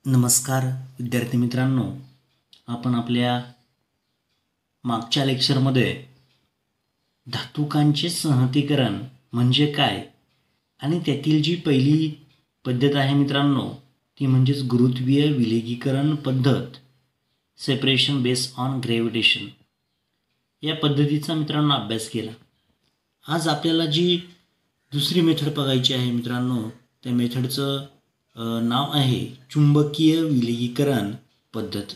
नमस्कार विद्यार्थी मित्रांनो, आपण आपल्या मागच्या लेक्चरमध्ये धातुकांचे संहतीकरण म्हणजे काय आणि त्यातील जी पहिली पद्धत आहे मित्रांनो ती म्हणजेच गुरुत्वीय विलगीकरण पद्धत, सेपरेशन बेस्ड ऑन ग्रॅव्हिटेशन, या पद्धतीचा मित्रांनो अभ्यास केला. आज आपल्याला जी दुसरी मेथड बघायची आहे मित्रांनो, त्या मेथडचं नाव आहे चुंबकीय विलगीकरण पद्धत.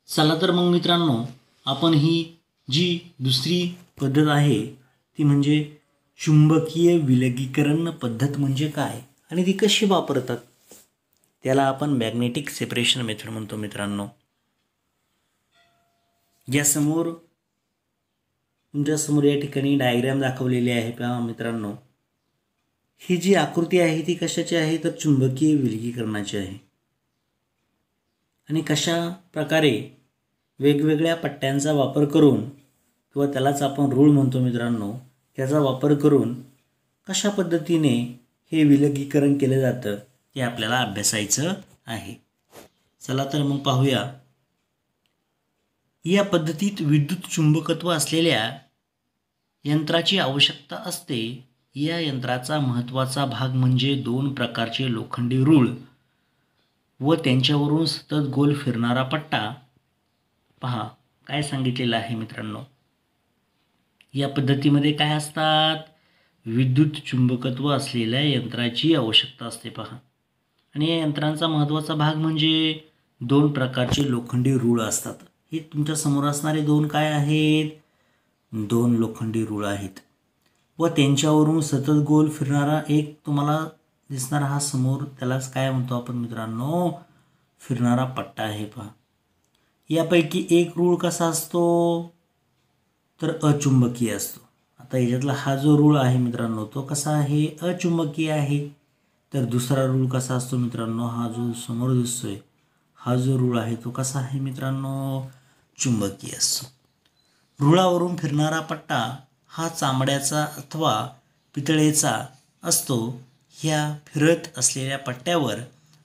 चला तर मग मित्रांनो, आपण ही जी दुसरी पद्धत आहे ती म्हणजे चुंबकीय विलगीकरण पद्धत म्हणजे काय आणि ती कशी वापरतात, त्याला आपण मॅग्नेटिक सेपरेशन मेथड म्हणतो मित्रांनो. तुमच्यासमोर या ठिकाणी डायग्राम दाखवलेली आहे पहा मित्रांनो. ही जी आकृती आहे ती कशाची आहे तर चुंबकीय विलगीकरणाची आहे. आणि कशा प्रकारे वेगवेगळ्या पट्ट्यांचा वापर करून किंवा त्यालाच आपण रूळ म्हणतो मित्रांनो, त्याचा वापर करून कशा पद्धतीने हे विलगीकरण केलं जातं ते आपल्याला अभ्यासायचं आहे. चला तर मग पाहूया. या पद्धतीत विद्युत चुंबकत्व असलेल्या यंत्राची आवश्यकता असते. या यंत्राचा महत्त्वाचा भाग म्हणजे दोन प्रकारचे लोखंडी रूळ व त्यांच्यावरून सतत गोल फिरणारा पट्टा. पहा काय सांगितलेलं आहे मित्रांनो. या पद्धतीमध्ये काय असतात, विद्युत चुंबकत्व असलेल्या यंत्राची आवश्यकता असते. पहा, आणि या यंत्रांचा महत्त्वाचा भाग म्हणजे दोन प्रकारचे लोखंडी रूळ असतात. हे तुमच्या समोर असणारे दोन काय आहेत, दोन लोखंडी रूळ आहेत व त्यांच्यावरून सतत गोल फिरणारा एक तुम्हाला दिसणारा हा समोर, त्यालाच काय म्हणतो आपण मित्रांनो, फिरणारा पट्टा आहे. पहा, यापैकी एक रूळ कसा असतो तर अचुंबकीय असतो. आता याच्यातला हा जो रूळ आहे मित्रांनो तो कसा आहे, अचुंबकीय आहे. तर दुसरा रूळ कसा असतो मित्रांनो, हा जो समोर दिसतोय हा जो रूळ आहे तो कसा आहे मित्रांनो, चुंबकीय असतो. रुळावरून फिरणारा पट्टा हा चामड्याचा अथवा पितळेचा असतो. ह्या फिरत असलेल्या पट्ट्यावर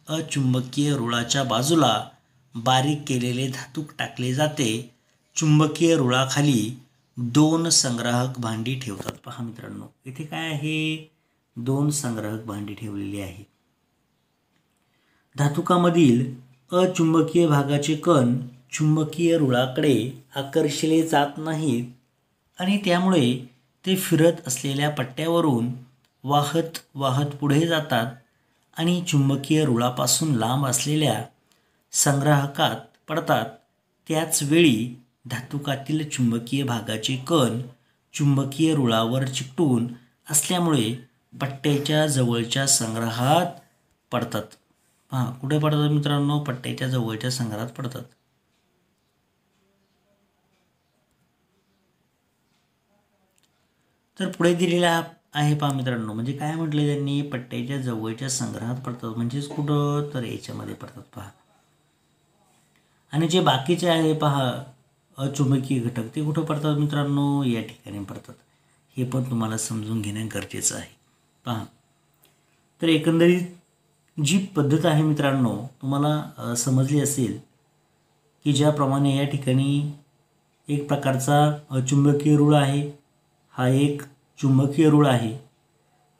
अचुंबकीय रुळाच्या बाजूला बारीक केलेले धातूक टाकले जाते. चुंबकीय रुळाखाली दोन संग्राहक भांडी ठेवतात. पहा मित्रांनो, इथे काय आहे, दोन संग्राहक भांडी ठेवलेली आहे. धातुकामधील अचुंबकीय भागाचे कण चुंबकीय रुळाकडे आकर्षिले जात नाहीत आणि त्यामुळे ते फिरत असलेल्या पट्ट्यावरून वाहत वाहत पुढे जातात आणि चुंबकीय रुळापासून लांब असलेल्या संग्राहकात पडतात. त्याच वेळी धातुकातील चुंबकीय भागाचे कण चुंबकीय रुळावर चिकटून असल्यामुळे पट्ट्याच्या जवळच्या संग्रहात पडतात. पहा कुठे पडतात मित्रांनो, पट्ट्याच्या जवळच्या संग्रहात पडतात. तर पुढे दिलेला आहे पहा मित्रांनो, म्हणजे काय म्हटलं त्यांनी, पट्ट्याच्या जवळच्या संग्रहात पडतात म्हणजेच कुठं तर याच्यामध्ये पडतात. पहा, आणि जे बाकीचे आहे पहा अचुंबकीय घटक ते कुठं पडतात मित्रांनो, या ठिकाणी पडतात. हे पण तुम्हाला समजून घेणं गरजेचं आहे. पहा, तर एकंदरीत जी पद्धत आहे मित्रांनो तुम्हाला समजली असेल की ज्याप्रमाणे या ठिकाणी एक प्रकारचा अचुंबकीय रूळ आहे, हा एक चुंबकीय रूळ आहे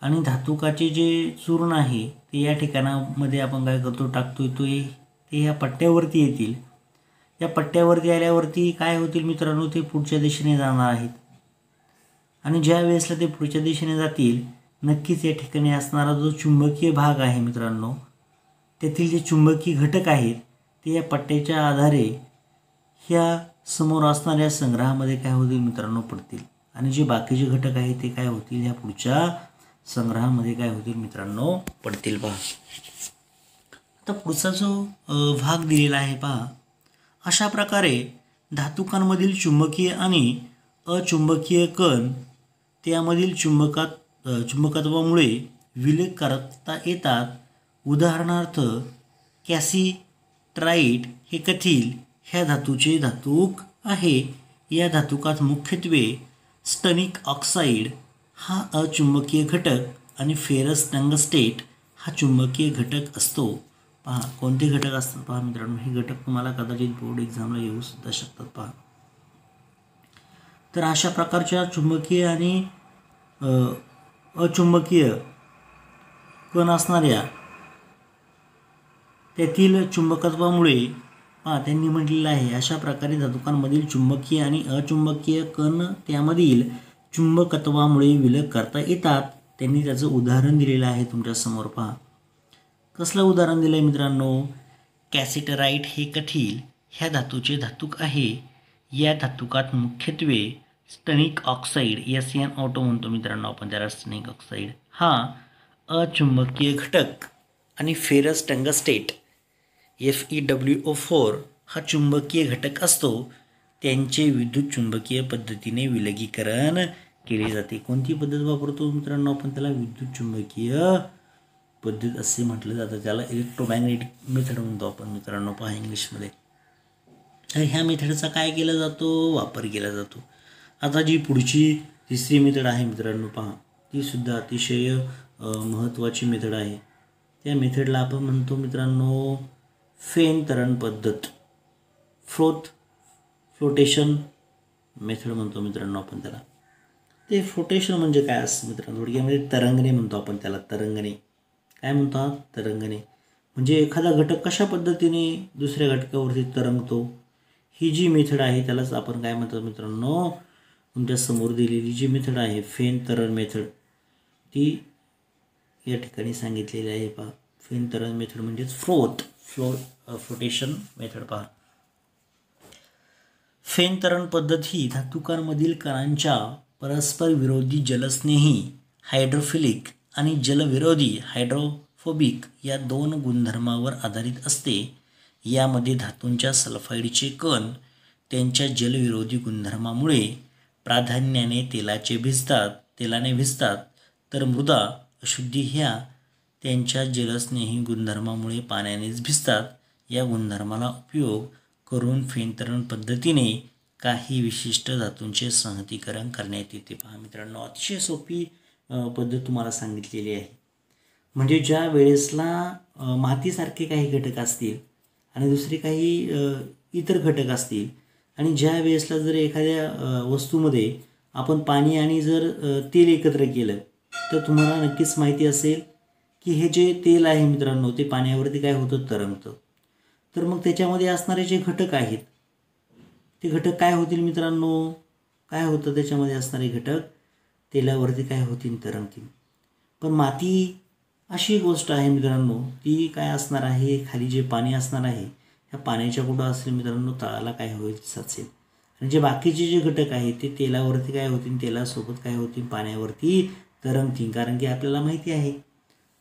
आणि धातुकाचे जे चूर्ण आहे ते या ठिकाणामध्ये आपण काय करतो, टाकतो ते या पट्ट्यावरती येतील. या पट्ट्यावरती आल्यावरती काय होतील मित्रांनो, ते पुढच्या दिशेने जाणार आहेत आणि ज्या वेळेसला ते पुढच्या दिशेने जातील नक्कीच या ठिकाणी असणारा जो चुंबकीय भाग आहे मित्रांनो, त्यातील जे चुंबकीय घटक आहेत ते या पट्ट्याच्या आधारे ह्या समोर असणाऱ्या संग्रहामध्ये काय होतील मित्रांनो, पडतील आणि जे बाकीचे घटक आहेत ते काय होतील, ह्या पुढच्या संग्रहामध्ये काय होतील मित्रांनो, पडतील. पहा, आता पुढचा जो भाग दिलेला आहे पहा, अशा प्रकारे धातुकांमधील चुंबकीय आणि अचुंबकीय कण त्यामधील चुंबकत्वामुळे विलग करता येतात. उदाहरणार्थ कॅल्सिट्राइट हे कथील ह्या धातूचे धातूक आहे. या धातुकात मुख्यत्वे स्टनिक ऑक्साईड हा अचुंबकीय घटक आणि फेरस टंगस्टेट हा चुंबकीय घटक असतो. पहा कोणते घटक असतात पहा मित्रांनो, हे घटक तुम्हाला कदाचित बोर्ड एक्झामला येऊ सुद्धा शकतात पहा. तर अशा प्रकारच्या चुंबकीय आणि अचुंबकीय कण असणाऱ्या त्यातील चुंबकत्वामुळे त्यांनी म्हटलेलं आहे अशा प्रकारे धातुकांमधील चुंबकीय आणि अचुंबकीय कण त्यामधील चुंबकत्वामुळे विलग करता येतात. त्यांनी त्याचं उदाहरण दिलेलं आहे तुमच्या समोर पहा. कसलं उदाहरण दिलं आहे मित्रांनो, कॅसिटराइट हे कठील ह्या धातूचे धातुक आहे. या धातुकात मुख्यत्वे स्टनिक ऑक्साईड SnO2 म्हणतो मित्रांनो आपण त्याला. स्टनिक ऑक्साईड हा अचुंबकीय घटक आणि फेरस टंगस्टेट FeWO4 हा चुंबकीय घटक असतो. त्यांचे विद्युत चुंबकीय पद्धतीने विलगीकरण केले जाते. कोणती पद्धत वापरतो मित्रांनो आपण त्याला? विद्युत चुंबकीय पद्धत असे म्हटलं जातं. त्याला इलेक्ट्रोमॅग्नेटिक मेथड म्हणतो आपण मित्रांनो पहा इंग्लिशमध्ये. तर ह्या मेथडचा काय केला जातो? वापर केला जातो. आता जी पुढची तिसरी मेथड आहे मित्रांनो पहा, ती सुद्धा अतिशय महत्त्वाची मेथड आहे. त्या मेथडला आपण म्हणतो मित्रांनो फेन तरण पद्धत. फ्लोटेशन मेथड म्हणतो मित्रांनो आपण त्याला. ते फ्लोटेशन म्हणजे काय असतं मित्रांनो? थोडक्यामध्ये तरंगणे म्हणतो आपण त्याला. तरंगणे काय म्हणतात? तरंगणे म्हणजे एखादा घटक कशा पद्धतीने दुसऱ्या घटकावरती तरंगतो, ही जी मेथड आहे त्यालाच आपण काय म्हणतो मित्रांनो? तुमच्या समोर दिलेली जी मेथड आहे फेन तरण मेथड, ती या ठिकाणी सांगितलेली आहे पहा. फेन तरण मेथड म्हणजेच फ्लोटेशन मेथड पहा. फेन तरण पद्धत ही धातुकांमधील कणांच्या परस्पर विरोधी जलस्नेही हायड्रोफिलिक आणि जलविरोधी हायड्रोफोबिक या दोन गुणधर्मावर आधारित असते. यामध्ये धातूंच्या सल्फाईडचे कण त्यांच्या जलविरोधी गुणधर्मामुळे प्राधान्याने तेलाने भिजतात, तर मृदा अशुद्धी ह्या त्यांच्या जलस्नेही गुणधर्मामुळे पाण्यानेच भिजतात. या गुणधर्माला उपयोग करून फेनतरण पद्धतीने काही विशिष्ट धातूंचे संहतीकरण करण्यात येते. पहा मित्रांनो अतिशय सोपी पद्धत तुम्हाला सांगितलेली आहे. म्हणजे ज्या वेळेसला मातीसारखे काही घटक असतील आणि दुसरे काही इतर घटक असतील आणि ज्या वेळेसला जर एखाद्या वस्तूमध्ये आपण पाणी आणि जर तेल एकत्र केलं तर तुम्हाला नक्कीच माहिती असेल की हे जे तेल आहे मित्रांनो ते पाण्यावरती काय होतं? तरंगतं. तर मग त्याच्यामध्ये असणारे जे घटक आहेत ते घटक काय होतील मित्रांनो? काय होतं त्याच्यामध्ये असणारे घटक? तेलावरती काय होतील? तरंगतील. पण माती अशी एक गोष्ट आहे मित्रांनो, ती काय असणार आहे? खाली जे पाणी असणार आहे ह्या पाण्याच्या कुठं असेल मित्रांनो? तळाला काय होईल? साचेल. आणि जे बाकीचे जे घटक आहेत ते तेलावरती काय होतील? तेलासोबत काय होतील? पाण्यावरती तरंगतील. कारण की आपल्याला माहिती आहे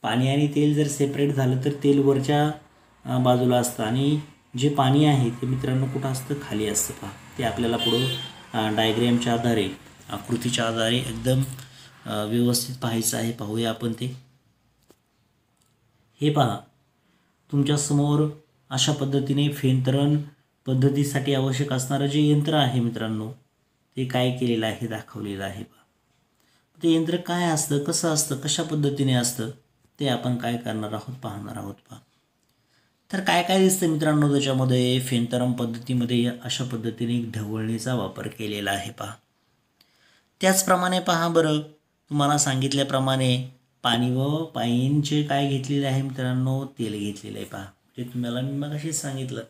पाणी आणि तेल जर सेपरेट झालं तर तेल वरच्या बाजूला असतं आणि जे पाणी आहे ते मित्रांनो कुठं असतं? खाली असतं. पहा ते आपल्याला पुढं डायग्रॅमच्या आधारे आकृतीच्या आधारे एकदम व्यवस्थित पाहायचं आहे. पाहूया आपण ते. हे पहा तुमच्यासमोर अशा पद्धतीने फेनतरण पद्धतीसाठी आवश्यक असणारं जे यंत्र आहे मित्रांनो ते काय केलेलं आहे? दाखवलेलं आहे. पहा ते यंत्र काय असतं? कसं असतं? कशा पद्धतीने असतं? ते आपण काय करणार आहोत? पाहणार आहोत. पहा तर काय काय दिसतं मित्रांनो त्याच्यामध्ये? फेनतरण पद्धतीमध्ये अशा पद्धतीने ढवळणीचा वापर केलेला आहे. पहा त्याचप्रमाणे पहा बरं तुम्हाला सांगितल्याप्रमाणे पाणी व पाईनचे काय घेतलेले आहे मित्रांनो? तेल घेतलेलं आहे. पहा म्हणजे तुम्हाला मी मग अशीच सांगितलं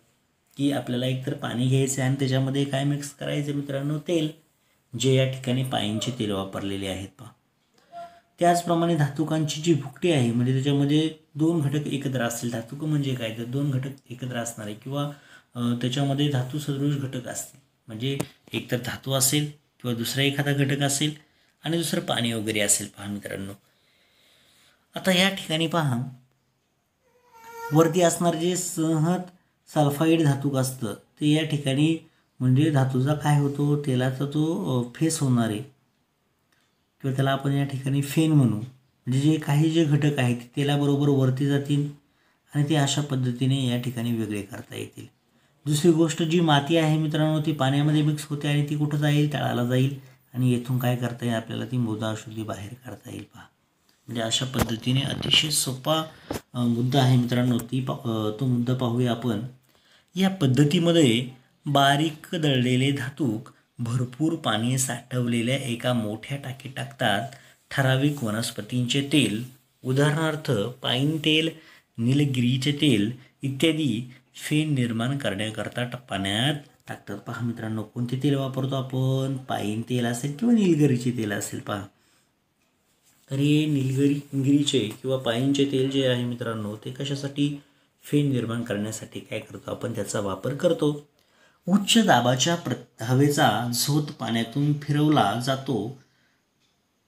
की आपल्याला एकतर पाणी घ्यायचं आहे आणि त्याच्यामध्ये काय मिक्स करायचं मित्रांनो? तेल, जे या ठिकाणी पाईनचे तेल वापरलेले आहेत. पहा त्याचप्रमाणे धातुकांची जी भुकटी आहे म्हणजे त्याच्यामध्ये दोन घटक एकत्र असतील. धातुक म्हणजे काय? तर दोन घटक एकत्र असणारे किंवा त्याच्यामध्ये धातू सदृश घटक असतील. म्हणजे एकतर धातू असेल किंवा दुसरा एखादा घटक असेल आणि दुसरं पाणी वगैरे असेल. पहा मित्रांनो आता या ठिकाणी पहा वरती असणारे जे सहत सल्फाईड धातूक असतं ते या ठिकाणी म्हणजे धातूचा काय होतो? तेलाचा तो फेस होणार आहे किंवा त्याला आपण या ठिकाणी फेन म्हणू. म्हणजे जे काही जे घटक आहेत ते तेलाबरोबर वरती जातील आणि ते अशा पद्धतीने या ठिकाणी वेगळे करता येतील. दुसरी गोष्ट जी माती आहे मित्रांनो ती पाण्यामध्ये मिक्स होते आणि ती कुठं जाईल? तळाला जाईल आणि येथून काय करता येईल? आपल्याला ती मृदा अशुद्धी बाहेर काढता येईल. पहा म्हणजे अशा पद्धतीने अतिशय सोपा मुद्दा आहे मित्रांनो तो मुद्दा पाहूया आपण. या पद्धतीमध्ये बारीक दळलेले धातूक भरपूर पाणी साठवलेल्या एका मोठ्या टाकीत टाकतात. ठराविक वनस्पतींचे तेल, उदाहरणार्थ पाईन तेल, निलगिरीचे तेल इत्यादी फेन निर्माण करण्याकरता पाण्यात टाकतात. पहा मित्रांनो, कोणते तेल वापरतो आपण? पाईन तेल असेल किंवा निलगिरीचे तेल असेल. पहा, तर हे निलगिरीचे किंवा पाईनचे तेल जे आहे मित्रांनो, ते कशासाठी? फेन निर्माण करण्यासाठी काय करतो आपण? त्याचा वापर करतो. उच्च दाबाच्या हवेचा झोत पाण्यातून फिरवला जातो.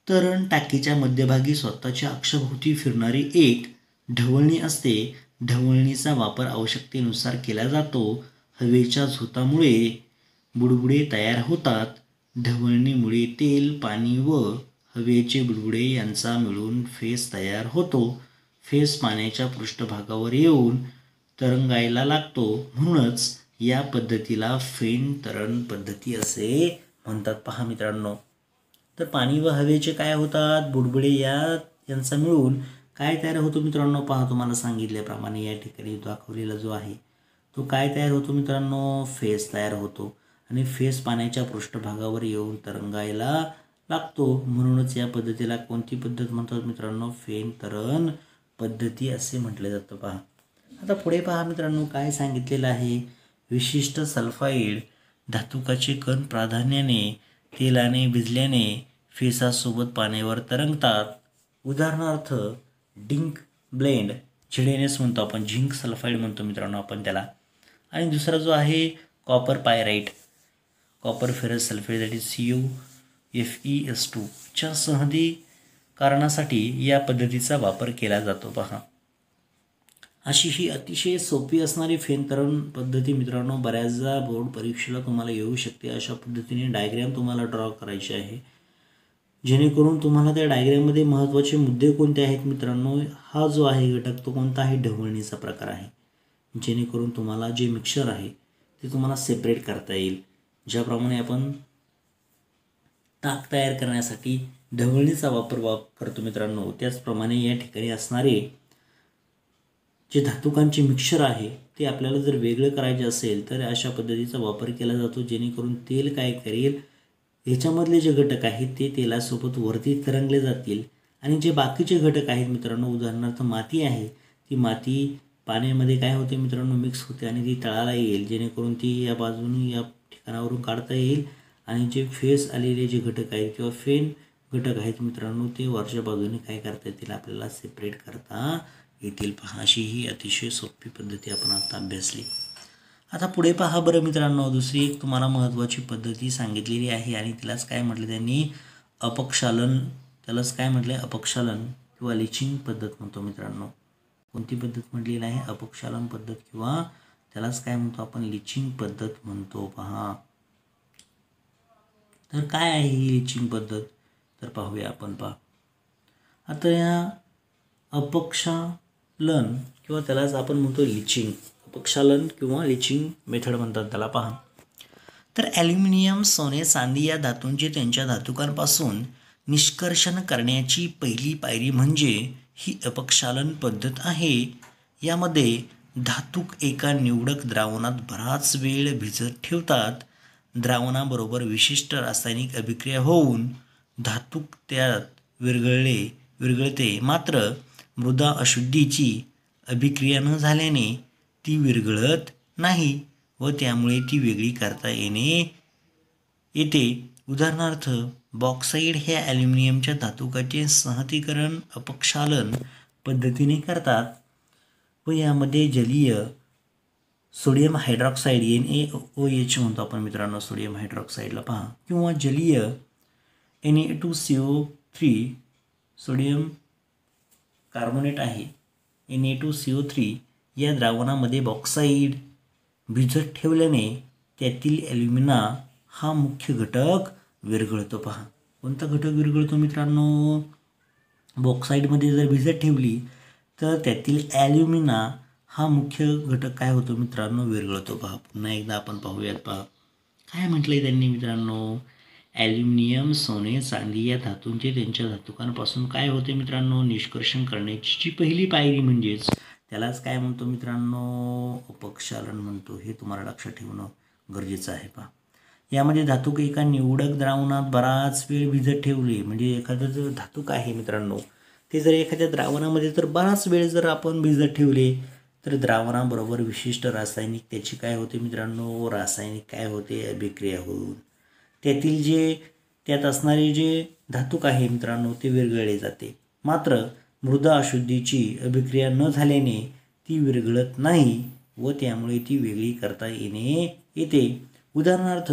तरण टाकीच्या मध्यभागी स्वतःच्या अक्षभोवती फिरणारी एक ढवळणी असते. ढवळणीचा वापर आवश्यकतेनुसार केला जातो. हवेच्या झोतामुळे बुडबुडे तयार होतात. ढवळणीमुळे तेल, पाणी व हवेचे बुडबुडे यांचा मिळून फेस तयार होतो. फेस पाण्याच्या पृष्ठभागावर येऊन तरंगायला लागतो. म्हणूनच या पद्धतीला फेन तरण पद्धती असे म्हणतात. पहा मित्रांनो, तर पाणी व हवेचे काय होतात? बुडबुडे यांचा मिळून काय तयार होतो मित्रांनो? पहा, तुम्हाला सांगितल्याप्रमाणे या ठिकाणी दाखवलेला जो आहे तो काय तयार होतो मित्रांनो? फेस तयार होतो. आणि फेस पाण्याच्या पृष्ठभागावर येऊन तरंगायला लागतो. म्हणूनच या पद्धतीला कोणती पद्धत म्हणतात मित्रांनो? फेन तरण पद्धती असे म्हटले जातं. पहा, आता पुढे पहा मित्रांनो, काय सांगितलेलं आहे? विशिष्ट सल्फाईड धातुकाचे कण प्राधान्याने तेलाने भिजल्याने फेसासोबत पाण्यावर तरंगतात. उदाहरणार्थ डिंक ब्लेंड, झेडेनेस म्हणतो आपण, झिंक सल्फाईड म्हणतो मित्रांनो आपण त्याला. आणि दुसरा जो आहे copper pyrite, copper ferrous sulphate, that is CuFeS2 च्या सहनीकरणासाठी या पद्धतीचा वापर केला जातो. पहा, अशी ही अतिशय सोपी असणारी फेन तरण पद्धती मित्रांनो बऱ्याचदा बोर्ड परीक्षेला तुम्हाला येऊ शकते. अशा पद्धतीने डायग्रॅम तुम्हाला ड्रॉ करायचे आहे, जेणेकरून तुम्हाला त्या डायग्रॅममध्ये महत्त्वाचे मुद्दे कोणते आहेत मित्रांनो? हा जो आहे घटक तो कोणता आहे? ढवळणीचा प्रकार आहे. जेणेकरून तुम्हाला जे मिक्सचर आहे ते तुम्हाला सेपरेट करता येईल. ज्याप्रमाणे आपण ताक तयार करण्यासाठी ढवळणीचा वापर करतो मित्रांनो, त्याचप्रमाणे या ठिकाणी असणारे जे धातुकांचे मिक्सचर आहे ते आपल्याला जर वेगळं करायचे असेल तर अशा पद्धतीचा वापर केला जातो. जेणेकरून तेल काय करेल, ह्याच्यामधले जे घटक आहेत ते तेलासोबत वरती तरंगले जातील. आणि जे बाकीचे घटक आहेत मित्रांनो, उदाहरणार्थ माती आहे, ती माती पाण्यामध्ये काय होते मित्रांनो? मिक्स होते आणि ती तळाला येईल. जेणेकरून ती या बाजूने या ठिकाणावरून काढता येईल. आणि जे फेस आलेले जे घटक आहेत किंवा फेन घटक आहेत मित्रांनो, ते वरच्या बाजूने काय करता येतील? आपल्याला सेपरेट करता येतील. पहा, अशी ही अतिशय सोपी पद्धती आपण आता अभ्यासली. आता पुढे पहा बरं मित्रांनो, दुसरी एक तुम्हाला महत्त्वाची पद्धती सांगितलेली आहे आणि तिलाच काय म्हटलं त्यांनी? अपक्षालन. त्यालाच काय म्हटलं? अपक्षालन किंवा लिचिंग पद्धत म्हणतो मित्रांनो. कोणती पद्धत म्हटलेली आहे? अपक्षालन पद्धत किंवा त्यालाच काय म्हणतो आपण? लिचिंग पद्धत म्हणतो. पहा, तर काय आहे ही लिचिंग पद्धत? तर पाहूया आपण. पहा, आता या अपक्षालन किंवा त्यालाच आपण म्हणतो लिचिंग, अपक्षालन किंवा लिचिंग मेथड म्हणतात त्याला. पहा, तर ॲल्युमिनियम, सोने, चांदी या धातूंचे त्यांच्या धातुकांपासून निष्कर्षण करण्याची पहिली पायरी म्हणजे ही अपक्षालन पद्धत आहे. यामध्ये धातूक एका निवडक द्रावणात बराच वेळ भिजत ठेवतात. द्रावणाबरोबर विशिष्ट रासायनिक अभिक्रिया होऊन धातूक त्यात विरघळते. मात्र मृदा अशुद्धीची अभिक्रिया न झाल्याने ती विरघळत नाही व त्यामुळे ती वेगळी करता येते. उदाहरणार्थ बॉक्साईड हे ॲल्युमिनियमच्या धातुकाचे सहनीकरण अपक्षालन पद्धतीने करतात व यामध्ये जलीय सोडियम हायड्रॉक्साईड NaOH म्हणतो आपण मित्रांनो सोडियम हायड्रॉक्साईडला. पहा, किंवा जलीय Na2CO3 सोडियम कार्बोनेट आहे Na2CO3 या द्रावणामध्ये बॉक्साईड भिजत ठेवल्याने त्यातील ॲल्युमिना हा मुख्य घटक विरघळतो. पहा, कोणता घटक विरघळतो मित्रांनो? बॉक्साईडमध्ये जर भिजत ठेवली तर त्यातील ॲल्युमिना हा मुख्य घटक काय होतो मित्रांनो? विरघळतो. पहा, पुन्हा एकदा आपण पाहूयात. पहा, काय म्हटलंय त्यांनी मित्रांनो? ॲल्युमिनियम, सोने, चांदी या धातूंचे त्यांच्या धातुकांपासून काय होते मित्रांनो, निष्कर्षण करण्याची जी पहिली पायरी म्हणजेच त्यालाच काय म्हणतो मित्रांनो, अपक्षालन म्हणतो. हे तुम्हाला लक्षात ठेवणं गरजेचं आहे. पहा, यामध्ये धातूक एका निवडक द्रावणात बराच वेळ भिजत ठेवले, म्हणजे एखादं जर धातूक आहे मित्रांनो, ते जर एखाद्या द्रावणामध्ये तर बराच वेळ जर आपण भिजत ठेवले तर द्रावणाबरोबर विशिष्ट रासायनिक त्याची काय होते मित्रांनो, रासायनिक काय होते, अभिक्रिया होऊन त्यात असणारे जे धातूक आहे मित्रांनो ते विरघळले जाते. मात्र मृदा अशुद्धीची अभिक्रिया न झाल्याने ती विरघळत नाही व त्यामुळे ती वेगळी करता येते. उदाहरणार्थ,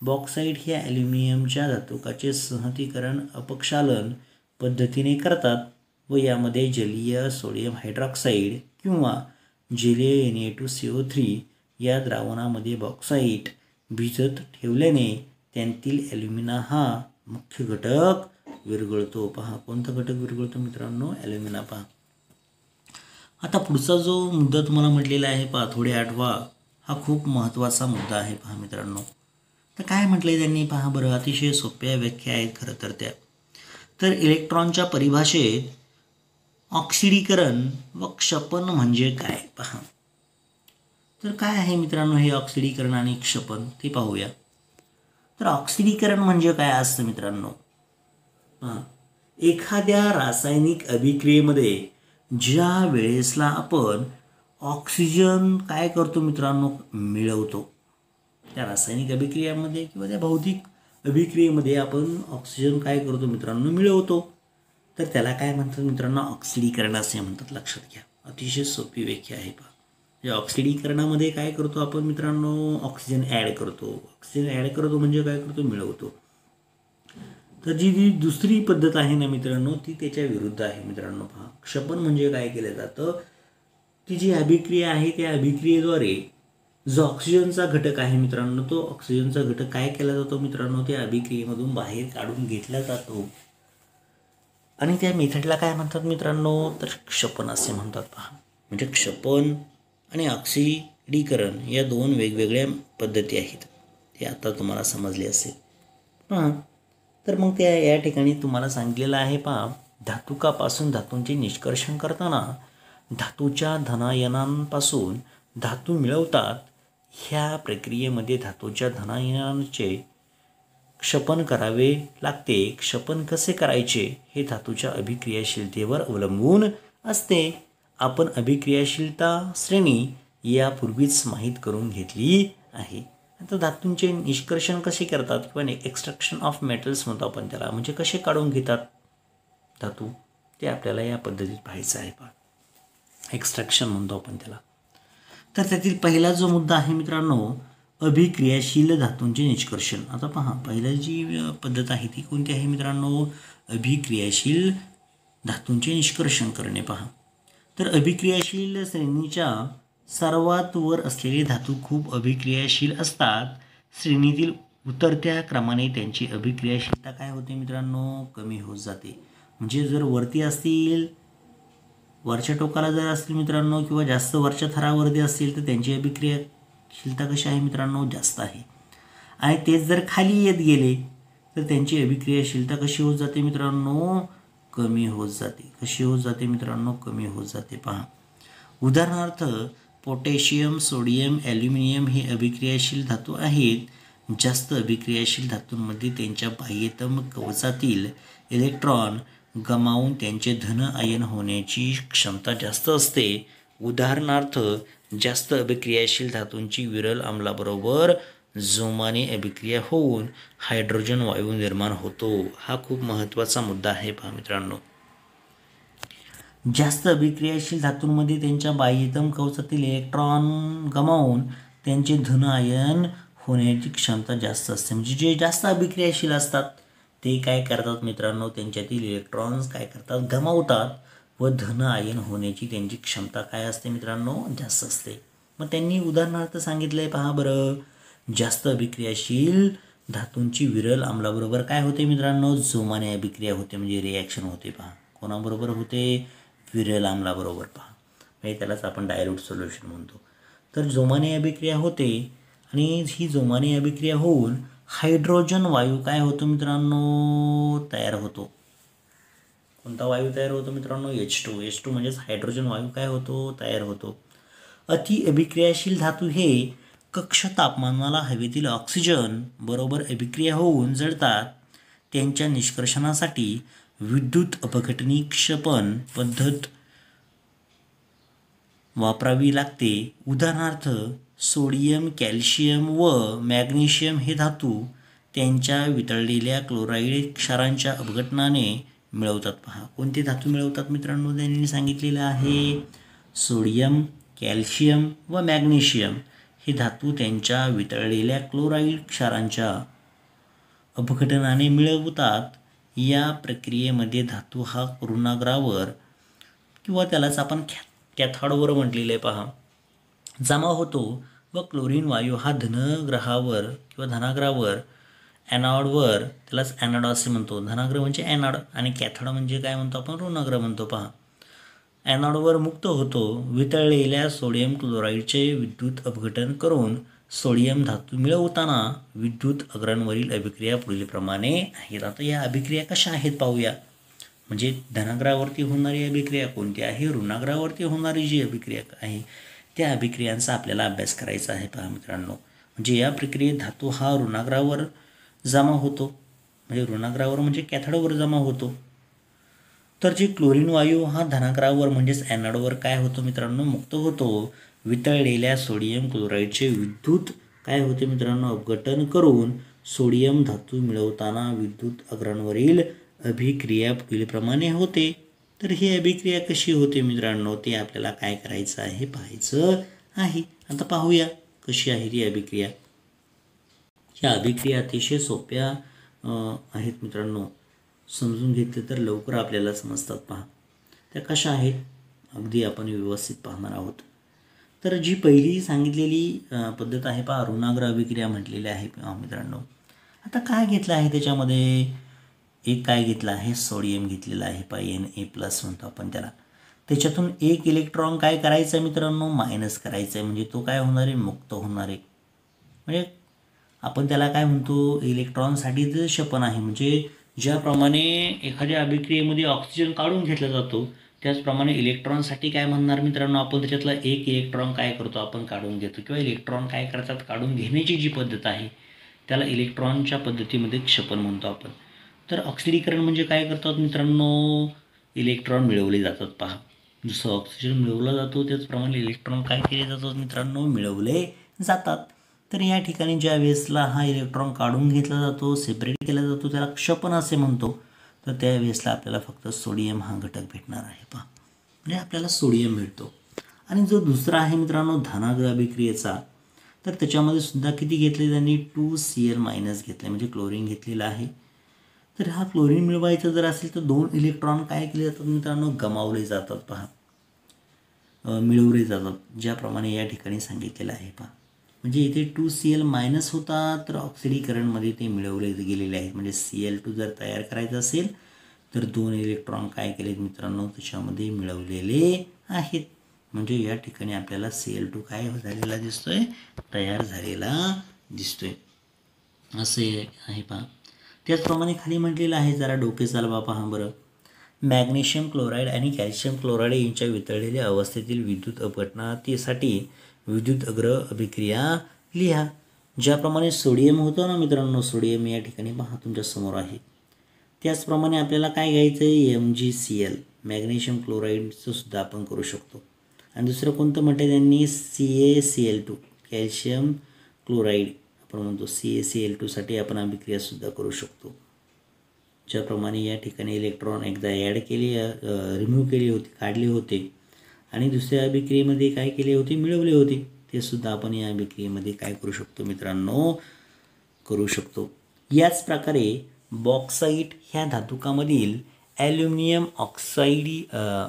बॉक्साईट हे ॲल्युमिनियमच्या धातुकाचे संहतीकरण अपक्षालन पद्धतीने करतात व यामध्ये जलीय सोडियम हायड्रॉक्साईड किंवा जलीय Na2CO3 या द्रावणामध्ये बॉक्साईट भिजत ठेवल्याने त्यांतील ॲल्युमिना हा मुख्य घटक विरघळतो. पहा, कोणता घटक विरघळतो मित्रांनो, ॲल्युमिना. पहा, आता पुढचा जो मुद्दा तुम्हाला म्हटलेला आहे, पहा थोडे आठवा, हा खूप महत्त्वाचा मुद्दा आहे. पहा मित्रांनो, तर काय म्हटलं आहे त्यांनी, पहा बरं, अतिशय सोप्या व्याख्या आहेत खरं तर त्या. तर इलेक्ट्रॉनच्या परिभाषेत ऑक्सिडीकरण व क्षपन म्हणजे काय. पहा, तर काय आहे मित्रांनो हे ऑक्सिडीकरण आणि क्षपन ते पाहूया. तर ऑक्सिडीकरण म्हणजे काय असतं मित्रांनो, एखाद्या रासायनिक अभिक्रियेमध्ये ज्या वेळेसला आपण ऑक्सिजन काय करतो मित्रांनो, मिळवतो, त्या रासायनिक अभिक्रियामध्ये किंवा त्या भौतिक अभिक्रियेमध्ये आपण ऑक्सिजन काय करतो मित्रांनो, मिळवतो, तर त्याला काय म्हणतात मित्रांनो, ऑक्सिडीकरण असे म्हणतात. लक्षात घ्या, अतिशय सोपी व्याख्या आहे. पहा, या ऑक्सिडीकरणामध्ये काय करतो आपण मित्रांनो, ऑक्सिजन ॲड करतो. ऑक्सिजन ॲड करतो म्हणजे काय करतो, मिळवतो. तर जी दुसरी पद्धत आहे ना मित्रांनो, ती त्याच्या विरुद्ध आहे मित्रांनो. पहा, क्षपन म्हणजे काय केलं जातं, की जी अभिक्रिया आहे त्या अभिक्रियेद्वारे जो ऑक्सिजनचा घटक आहे मित्रांनो, तो ऑक्सिजनचा घटक काय केला जातो मित्रांनो, त्या अभिक्रियेमधून बाहेर काढून घेतला जातो आणि त्या मेथडला काय म्हणतात मित्रांनो, तर क्षपन असे म्हणतात. पहा, म्हणजे क्षपन आणि ऑक्सिडीकरण या दोन वेगवेगळ्या पद्धती आहेत, हे आता तुम्हाला समजले असेल. पहा, तर मग त्या या ठिकाणी तुम्हाला सांगितलेलं आहे. पहा, धातुकापासून धातूंचे निष्कर्षण करताना धातूच्या धनायनांपासून धातू मिळवतात. ह्या प्रक्रियेमध्ये धातूच्या धनायनांचे क्षपन करावे लागते. क्षपन कसे करायचे हे धातूच्या अभिक्रियाशीलतेवर अवलंबून असते. आपण अभिक्रियाशीलता श्रेणी यापूर्वीच माहीत करून घेतली आहे. आता धातूंचे निष्कर्षण कसे करतात किंवा एक्स्ट्रॅक्शन ऑफ मेटल्स म्हणतो आपण त्याला, म्हणजे कसे काढून घेतात धातू, ते आपल्याला या पद्धतीत पाहायचं आहे. पहा, एक्स्ट्रॅक्शन म्हणतो आपण त्याला. तर त्यातील पहिला जो मुद्दा आहे मित्रांनो, अभिक्रियाशील धातूंचे निष्कर्षण. आता पहा, पहिला जी पद्धत आहे ती कोणती आहे मित्रांनो, अभिक्रियाशील धातूंचे निष्कर्षण करणे. पहा, तर अभिक्रियाशील श्रेणीच्या सर्वात वर असलेले धातू खूप अभिक्रियाशील असतात. श्रेणीतील उतरत्या क्रमाने त्यांची अभिक्रियाशीलता काय होते मित्रांनो, कमी होत जाते. म्हणजे जर वरती असतील, वरच्या टोकाला जर असतील मित्रांनो, किंवा जास्त वरच्या थरावरती असतील, तर त्यांची अभिक्रियाशीलता कशी आहे मित्रांनो, जास्त आहे. आणि तेच जर खाली येत गेले तर त्यांची अभिक्रियाशीलता कशी होत जाते मित्रांनो, कमी होत जाते. कशी होत जाते मित्रांनो, कमी होत जाते. पहा, उदाहरणार्थ पोटॅशियम, सोडियम, ॲल्युमिनियम हे अभिक्रियाशील धातू आहेत. जास्त अभिक्रियाशील धातूंमध्ये त्यांच्या बाह्यतम कवचातील इलेक्ट्रॉन गमावून त्यांचे धन आयन होण्याची क्षमता जास्त असते. उदाहरणार्थ, जास्त अभिक्रियाशील धातूंची विरल आम्लाबरोबर जोमाने अभिक्रिया होऊन हायड्रोजन वायू निर्माण होतो. हा खूप महत्त्वाचा मुद्दा आहे. पहा मित्रांनो, जास्त अभिक्रियाशील धातूंमध्ये त्यांच्या बाह्यतम कवचातील इलेक्ट्रॉन गमावून त्यांचे धन आयन होण्याची क्षमता जास्त असते. म्हणजे जे जास्त अभिक्रियाशील असतात ते काय करतात मित्रांनो, त्यांच्यातील इलेक्ट्रॉन्स काय करतात, गमावतात व धन आयन होण्याची त्यांची क्षमता काय असते मित्रांनो, जास्त असते. मग त्यांनी उदाहरणार्थ सांगितलं आहे. पहा बरं, जास्त अभिक्रियाशील धातूंची विरल आम्लाबरोबर काय होते मित्रांनो, जोमाने अभिक्रिया होते, म्हणजे रिॲक्शन होते. पहा, कोणाबरोबर होते, विरल आम्लाबरोबर. पहा, म्हणजे त्यालाच आपण डायल्यूट सोल्युशन म्हणतो. तर जोमाने अभिक्रिया होते आणि ही जोमाने अभिक्रिया होऊन हायड्रोजन वायू काय होतो मित्रांनो तयार होतो. कोणता वायू तयार होतो मित्रांनो H2 म्हणजेच हायड्रोजन वायू काय होतो तयार होतो. अति अभिक्रियाशील धातू हे कक्ष तापमानाला हवेतील ऑक्सिजन बरोबर अभिक्रिया होऊन जळतात. त्यांच्या निष्कर्षणासाठी विद्युत अपघटनी क्षपन पद्धत वापरावी लागते. उदाहरणार्थ सोडियम, कॅल्शियम व मॅग्नेशियम हे धातू त्यांच्या वितळलेल्या क्लोराईड क्षारांच्या अपघटनाने मिळवतात. पहा कोणते धातू मिळवतात मित्रांनो त्यांनी सांगितलेलं आहे. सोडियम, कॅल्शियम व मॅग्नेशियम हे धातू त्यांच्या वितळलेल्या क्लोराईड क्षारांच्या अपघटनाने मिळवतात. या प्रक्रियेमध्ये धातू हा ऋणाग्रावर किंवा त्यालाच आपण कॅथॉडवर म्हटलेलं आहे पहा जमा होतो व क्लोरीन वायू हा धनग्रहावर किंवा धनाग्रावर ॲनॉडवर त्यालाच ॲनॉड असे म्हणतो. धनाग्र म्हणजे ॲनॉड आणि कॅथॉड म्हणजे काय म्हणतो आपण ऋणाग्र म्हणतो. पहा ॲनॉडवर मुक्त होतो. वितळलेल्या सोडियम क्लोराईडचे विद्युत अपघटन करून सोडियम धातू मिळवताना विद्युत अग्रांवरील अभिक्रिया पुढीलप्रमाणे आहेत. आता या अभिक्रिया कशा आहेत पाहूया. म्हणजे धनाग्रावरती होणारी अभिक्रिया कोणती आहे, ऋणाग्रावरती होणारी जी अभिक्रिया आहे त्या अभिक्रियांचा आपल्याला अभ्यास करायचा आहे. पहा मित्रांनो म्हणजे या प्रक्रियेत धातू हा ऋणाग्रावर जमा होतो. म्हणजे ऋणाग्रावर म्हणजे कॅथोडवर जमा होतो. तर जे क्लोरीन वायू हा धनाग्रावर म्हणजेच ॲनॉडवर काय होतो मित्रांनो मुक्त होतो. वितळलेल्या सोडियम क्लोराईडचे विद्युत काय होते मित्रांनो अपघटन करून सोडियम धातू मिळवताना विद्युत अग्रांवरील अभिक्रिया पुढीलप्रमाणे होते. तर ही अभिक्रिया कशी होते मित्रांनो ते आपल्याला काय करायचं आहे पाहायचं आहे. आता पाहूया कशी आहे ती अभिक्रिया. ह्या अभिक्रिया अतिशय सोप्या आहेत मित्रांनो. समजून घेतले तर लवकर आपल्याला समजतात. पहा त्या कशा आहेत अगदी आपण व्यवस्थित पाहणार आहोत. तर जी पहिली सांगितलेली पद्धत आहे पहा ऋणाग्र अभिक्रिया म्हटलेली आहे मित्रांनो. आता काय घेतलं आहे त्याच्यामध्ये एक काय घेतलं आहे सोडियम घेतलेला आहे Na+ म्हणतो आपण त्याला. त्याच्यातून एक इलेक्ट्रॉन काय करायचं आहे मित्रांनो मायनस करायचं आहे. म्हणजे तो काय होणार आहे मुक्त होणार आहे. म्हणजे आपण त्याला काय म्हणतो इलेक्ट्रॉनसाठी ते क्षपन आहे. म्हणजे ज्याप्रमाणे एखाद्या अभिक्रियेमध्ये ऑक्सिजन काढून घेतला जातो त्याचप्रमाणे इलेक्ट्रॉनसाठी काय म्हणणार मित्रांनो आपण त्याच्यातला एक इलेक्ट्रॉन काय करतो आपण काढून घेतो किंवा इलेक्ट्रॉन काय करतात काढून घेण्याची जी पद्धत आहे त्याला इलेक्ट्रॉनच्या पद्धतीमध्ये क्षपन म्हणतो आपण. तर ऑक्सिडीकरण म्हणजे काय करतात मित्रांनो इलेक्ट्रॉन मिळवले जातात. पहा जसं ऑक्सिजन मिळवला जातो त्याचप्रमाणे इलेक्ट्रॉन काय केले जातात मित्रांनो मिळवले जातात. तर या ठिकाणी ज्या वेळेसला हा इलेक्ट्रॉन काढून घेतला जातो सेपरेट केला जातो त्याला क्षपन असे म्हणतो. तर त्या वेळेसला आपल्याला फक्त सोडियम हा घटक भेटणार आहे. पहा म्हणजे आपल्याला सोडियम मिळतो. आणि जो दुसरा आहे मित्रांनो धनाग्र अभिक्रियेचा तर त्याच्यामध्ये सुद्धा किती घेतले त्यांनी 2Cl- घेतले म्हणजे क्लोरीन घेतलेला आहे. तर हा क्लोरीन मिळवायचा जर असेल तर 2 इलेक्ट्रॉन काय केले जातात मित्रांनो गमावले जातात. पहा मिळवले जातात ज्याप्रमाणे या ठिकाणी सांगितलेलं आहे. पहा म्हणजे इथे 2Cl- होता तर ऑक्सिडीकरणमध्ये ते मिळवले गेलेले आहेत. म्हणजे Cl2 जर तयार करायचं असेल तर 2 इलेक्ट्रॉन काय केलेत मित्रांनो त्याच्यामध्ये मिळवलेले आहेत. म्हणजे या ठिकाणी आपल्याला Cl2 काय झालेला दिसतोय तयार झालेला दिसतोय असे आहे. पहा त्याचप्रमाणे खाली म्हटलेलं आहे जरा डोके चालवा पहा बरं. मॅग्नेशियम क्लोराईड आणि कॅल्शियम क्लोराईड यांच्या वितळलेल्या अवस्थेतील विद्युत अपघटनासाठी विद्युत अग्र अभिक्रिया लिहा. ज्याप्रमाणे सोडियम होतो ना मित्रांनो सोडियम या ठिकाणी पहा तुमच्या समोर आहे. त्याचप्रमाणे आपल्याला काय घ्यायचं आहे MgCl मॅग्नेशियम क्लोराईडचं सुद्धा आपण करू शकतो. आणि दुसरं कोणतं म्हटलं त्यांनी CaCl2 कॅल्शियम क्लोराईड आपण म्हणतो CaCl2साठी आपण अभिक्रियासुद्धा करू शकतो. ज्याप्रमाणे या ठिकाणी इलेक्ट्रॉन एकदा ॲड केले रिमूव्ह केले होते काढले होते आणि दुसऱ्या अभिक्रियेमध्ये काय केले होते मिळवले होते ते सुद्धा आपण या अभिक्रियेमध्ये काय करू शकतो मित्रांनो करू शकतो. याच प्रकारे बॉक्साईट ह्या धातुकामधील ॲल्युमिनियम